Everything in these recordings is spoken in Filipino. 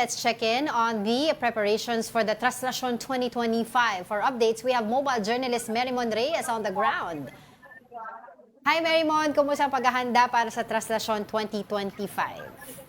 let's check in on the preparations for the Traslasyon 2025. For updates, we have mobile journalist Merymon Reyes on the ground. Hi Merymon, kumusta ang paghahanda para sa Traslasyon 2025?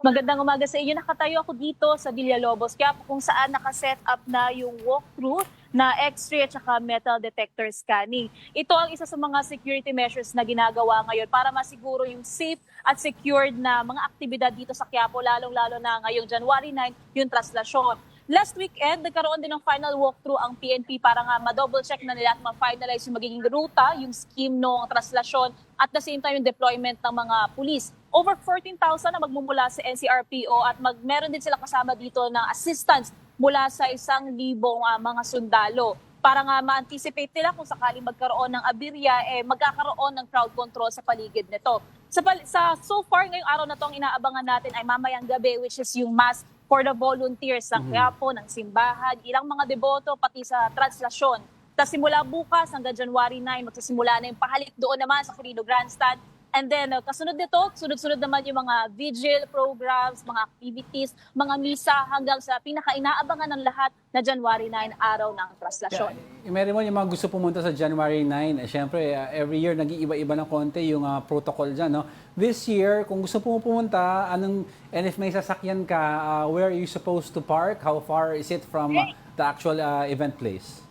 Magandang umaga sa inyo. Nakatayo ako dito sa Villalobos, kaya kung saan nakaset up na yung walkthrough na X-ray at saka metal detector scanning. Ito ang isa sa mga security measures na ginagawa ngayon para masiguro yung safe at secured na mga aktibidad dito sa Quiapo, lalong-lalo na ngayong January 9, yung traslasyon. Last weekend, nagkaroon din ng final walkthrough ang PNP para nga ma-double check na nila at ma-finalize yung magiging ruta, yung scheme ng traslasyon at the same time yung deployment ng mga pulis. Over 14,000 na magmumula sa NCRPO at meron din sila kasama dito ng assistance mula sa 1,000 mga sundalo para nga ma-anticipate nila kung sakaling magkaroon ng aberya, magkakaroon ng crowd control sa paligid nito. So far, ngayong araw na to, ang inaabangan natin ay mamayang gabi, which is yung mass for the volunteers ng Quiapo, ng simbahan, ilang mga deboto, pati sa translasyon. Tapos simula bukas hanggang January 9, magsisimula na yung pahalik doon naman sa Quirino Grandstand. And then, kasunod nito, sunod-sunod naman yung mga vigil programs, mga activities, mga misa hanggang sa pinaka-inaabangan ng lahat na January 9, araw ng traslasyon. Merymon, yung mga gusto pumunta sa January 9, syempre, every year nag-iiba-iba ng konti yung protocol dyan. No? This year, kung gusto pumunta, and if may sasakyan ka, where are you supposed to park? How far is it from the actual event place?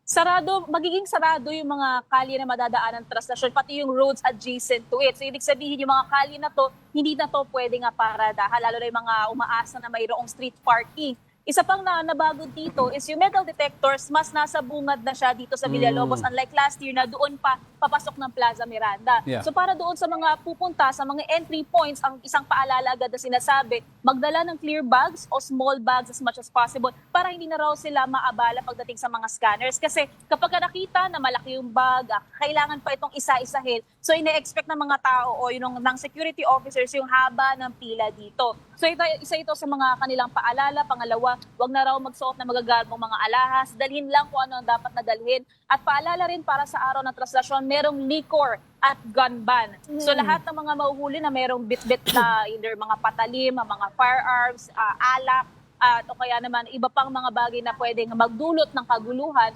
Magiging sarado yung mga kalye na madadaanan ng traslasyon, pati yung roads adjacent to it. So ibig sabihin yung mga kalye na to, hindi na to pwede nga paradahan, lalo na yung mga umaasa na mayroong street parking. Isa pang nabago dito is yung metal detectors, mas nasa bungad na siya dito sa Villalobos, unlike last year na doon pa papasok ng Plaza Miranda. Yeah. So para doon sa mga pupunta, sa mga entry points, ang isang paalala agad na sinasabi, magdala ng clear bags o small bags as much as possible para hindi na raw sila maabala pagdating sa mga scanners. Kasi kapag nakita na malaki yung bag, kailangan pa itong isa-isahin. So ine-expect ng mga tao o yung ng security officers yung haba ng pila dito. So isa ito sa mga kanilang paalala. Pangalawa, wag na raw magsuot ng magagarbong mga alahas. Dalhin lang kung ano ang dapat na dalhin. At paalala rin para sa araw ng traslasyon, merong liquor at gun ban. So lahat ng mga mahuhuli na merong bit-bit na either mga patalim, mga firearms, alak, at o kaya naman iba pang mga bagay na pwedeng magdulot ng kaguluhan,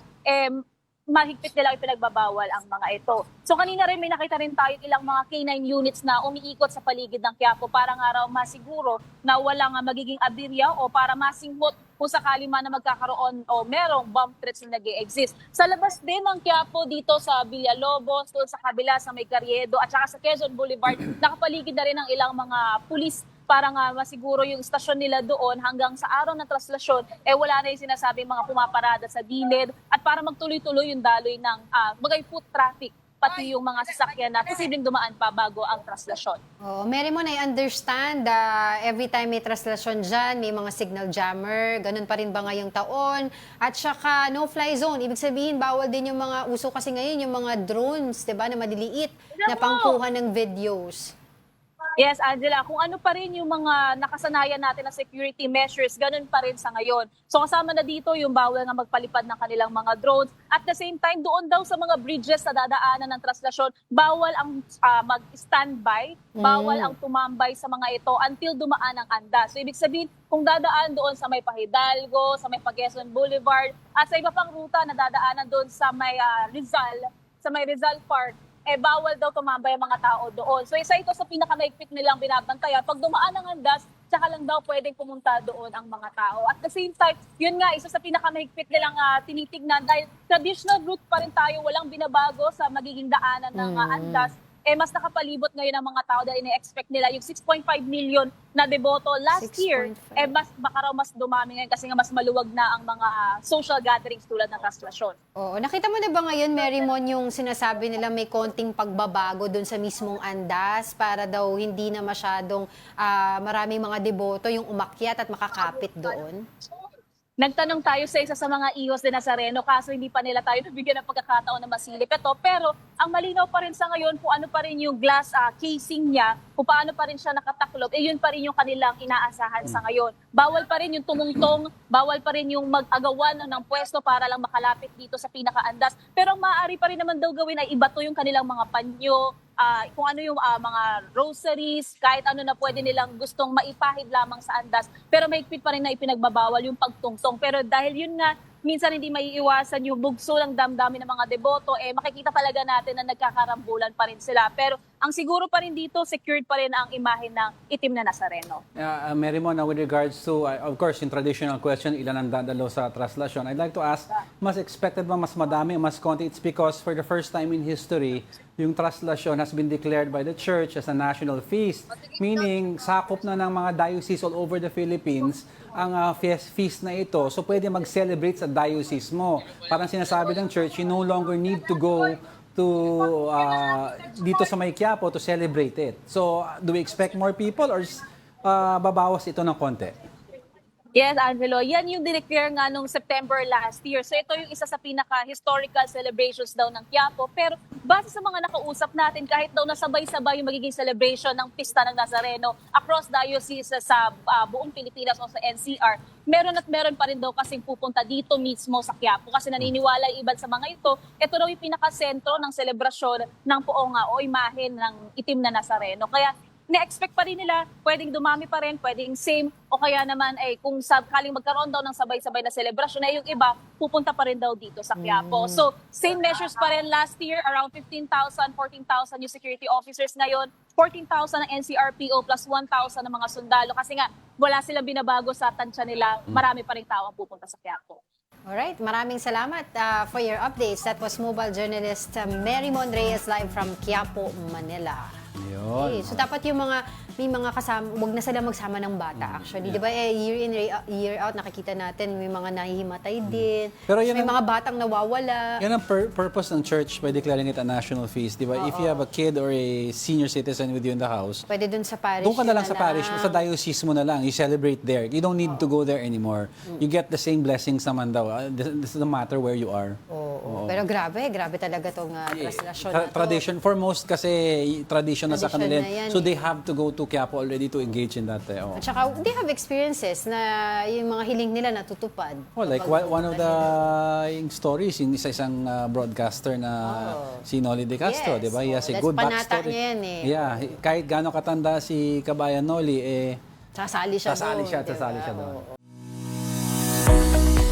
mahigpit nila ipinagbabawal ang mga ito. So kanina rin may nakita rin tayo ilang mga K9 units na umiikot sa paligid ng Quiapo para nga raw masiguro na walang magiging aberya o para masinghot kung sakali man na magkakaroon o merong bomb threats na nag-e-exist. Sa labas din ng Quiapo dito sa Villalobos, doon sa kabila sa May Carriedo at saka sa Quezon Boulevard, nakapaligid na rin ang ilang mga pulis para nga masiguro yung istasyon nila doon hanggang sa araw ng traslasyon, wala na yung sinasabing mga pumaparada sa gilid at para magtuloy-tuloy yung daloy ng foot traffic, pati yung mga sasakyan na posibleng dumaan pa bago ang traslasyon. Oh, Merymon, I understand every time may traslasyon dyan, may mga signal jammer, ganun pa rin ba ngayong taon? At saka no-fly zone, ibig sabihin bawal din yung mga uso kasi ngayon yung mga drones, 'di ba, na maliliit na pangkuha ng videos. Yes, Angela, kung ano pa rin yung mga nakasanayan natin na security measures, ganun pa rin sa ngayon. So kasama na dito yung bawal nga magpalipad ng kanilang mga drones. At the same time, doon daw sa mga bridges na dadaanan ng traslasyon, bawal ang mag-standby, bawal ang tumambay sa mga ito until dumaan ang andas. So ibig sabihin, kung dadaan doon sa may Pahidalgo, sa may Quezon Boulevard, at sa iba pang ruta na dadaanan doon sa may Rizal Park, bawal daw tumambay ang mga tao doon. So isa ito sa pinakamaigpit nilang binabantayan. Pag dumaan ang andas, tsaka lang daw pwedeng pumunta doon ang mga tao. At the same time, yun nga, isa sa pinakamahigpit nilang tinitignan dahil traditional route pa rin tayo, walang binabago sa magiging daanan ng andas. Mas nakapalibot ngayon ang mga tao dahil ina-expect nila yung 6.5 million na deboto last year, baka raw mas dumami ngayon kasi nga mas maluwag na ang mga social gatherings tulad ng traslasyon. Oo, nakita mo na ba ngayon, Merymon, yung sinasabi nila may konting pagbabago dun sa mismong andas para daw hindi na masyadong maraming mga deboto yung umakyat at makakapit doon? Nagtanong tayo sa isa sa mga ihos de Nazareno kaso hindi pa nila tayo nabigyan ng pagkakataon na masilip ito. Pero ang malinaw pa rin sa ngayon kung ano pa rin yung glass casing niya, kung paano pa rin siya nakataklob, yun pa rin yung kanilang inaasahan sa ngayon. Bawal pa rin yung tumungtong, bawal pa rin yung mag-agawan ng pwesto para lang makalapit dito sa pinakaandas. Pero ang maaari pa rin naman daw gawin ay ibato yung kanilang mga panyo, kung ano yung mga groceries, kahit ano na pwede nilang gustong maipahid lamang sa andas. Pero mahigpit pa rin na ipinagbabawal yung pagtungtong. Pero dahil yun nga, minsan hindi maiiwasan yung bugso ng damdamin ng mga deboto, makikita talaga natin na nagkakarambulan pa rin sila. Pero ang siguro pa rin dito, secured pa rin ang imahe ng itim na Nazareno. Mary Mon, with regards to, of course, yung traditional question, ilan ang dadalo sa traslasyon, I'd like to ask, mas expected ba mas madami, mas konti? It's because for the first time in history, yung traslasyon has been declared by the church as a national feast. Meaning, sakop na ng mga diocese all over the Philippines ang feast na ito. So, pwede mag-celebrate sa diocese mo. Parang sinasabi ng church, you no longer need to go to dito sa May Quiapo to celebrate it. So, do we expect more people or babawas ito ng konti? Yes, Angelo. Yan yung dineclare nga nung September last year. So ito yung isa sa pinaka-historical celebrations daw ng Quiapo. Pero base sa mga nakausap natin, kahit daw nasabay-sabay yung magiging celebration ng Pista ng Nazareno across dioceses sa buong Pilipinas o sa NCR, meron at meron pa rin daw kasing pupunta dito mismo sa Quiapo. Kasi naniniwala yung iban sa mga ito daw yung pinaka-sentro ng selebrasyon ng poonga o imahe ng itim na Nazareno. Kaya na-expect pa rin nila, pwedeng dumami pa rin, pwedeng same, o kaya naman kung sakaling magkaroon daw ng sabay-sabay na celebration, yung iba, pupunta pa rin daw dito sa Quiapo. So, same measures pa rin last year, around 15,000, 14,000 yung security officers ngayon, 14,000 ng NCRPO plus 1,000 ng mga sundalo. Kasi nga, wala silang binabago sa tansya nila, marami pa rin tao ang pupunta sa Quiapo. Alright, maraming salamat for your updates. That was mobile journalist Mary Mon Reyes live from Quiapo, Manila. Yun. Okay, so dapat yung may mga kasama, wag na sila magsama ng bata actually. Di ba year in, year out, nakikita natin may mga nahihimatay din. Pero yan may ang- mga batang nawawala. Yan ang purpose ng church by declaring it a national feast, di ba? If you have a kid or a senior citizen with you in the house, Pwede dun sa parish. doon ka na lang yun sa parish, sa diocese mo na lang. You celebrate there. You don't need to go there anymore. You get the same blessings naman daw. This doesn't matter where you are. Oo. Pero grabe talaga tong traslasyon na to. Tradition, for most kasi tradition na sa Tradition kanila. na yan So they have to go to Quiapo already to engage in that. At saka, they have experiences na yung mga hiling nila natutupad. Oh, like one of the yung stories, yung isang broadcaster na si Noli De Castro, Yes. di ba? He has a That's good panata backstory. niya yan Yeah, kahit gaano katanda si Kabayan Noli, Sasali siya sasali doon, siya di ba? doon. Oo.